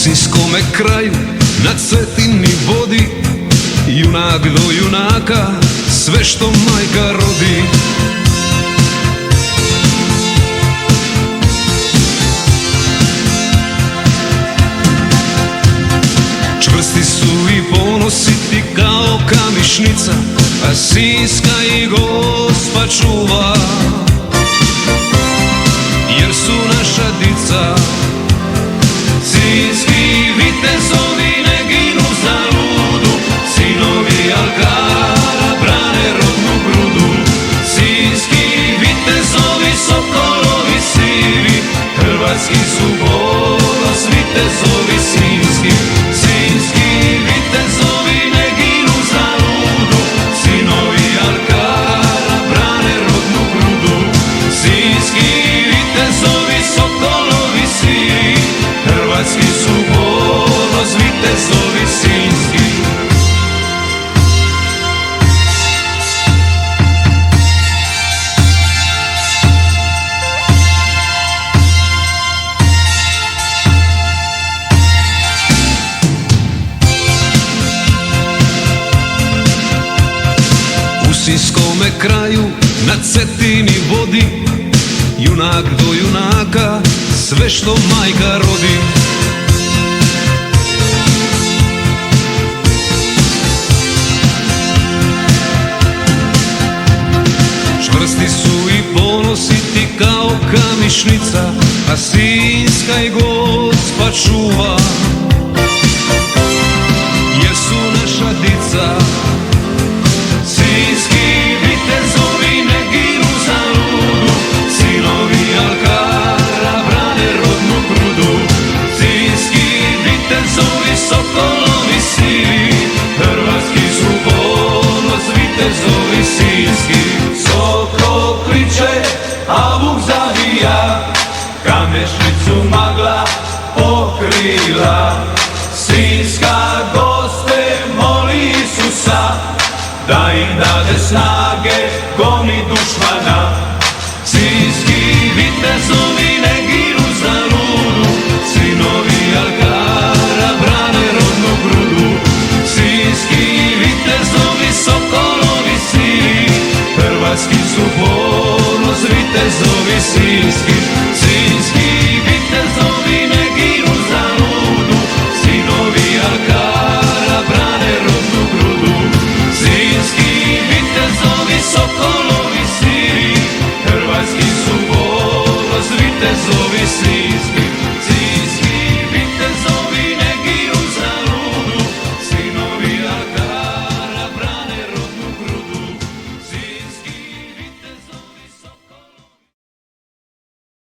Sinjskome kraju na Cetini vodi, junak do junaka, sve što majka rodi. Čvrsti su i ponositi kao kamišnica, a Sinjska i Gospa čuva, jer su naša dica. Sinjski vitezovi ne ginu za ludu, sinovi Alkara brane rodnu grudu. Sinjski vitezovi, sokolovi sivi, hrvatski su ponos, vitezovi sinjski. Sinjski vitezovi ne ginu za ludu, sinovi Alkara brane rodnu grudu. Sinjski vitezovi, sokolovi sivi, hrvatski su ponos, vitezovi sinjski. U Sinjskome kraju na Cetini vodi, junak do junaka, sve što majka rodi. Čvrsti su i ponositi kao kamišnica, a Sinjska i Gospa čuva, jer su naša dica. Sinjski vitezovi ne ginu za ludu, sinovi Alkara brane rodnu grudu. Sinjski vitezovi, sokolovi sivi, hrvatski su ponos, vitezovi sinjski. Sokol kliče, a vuk zavija, Kamešnicu magla pokrila. Sinjska Gospe moli Isusa, da im dade snage goni dušmana. Sinjski vitezovi ne ginu za ludu, sinovi Alkara brane rodnu grudu. Sinjski vitezovi, sokolovi sivi, hrvatski su ponos, vitezovi sinjski. Sinjski vitezovi ne ginu za ludu, sinovi Alkara brane rodnu grudu. Sinjski vitezovi, sokolovi sivi, hrvatski su ponos, vitezovi sinjski.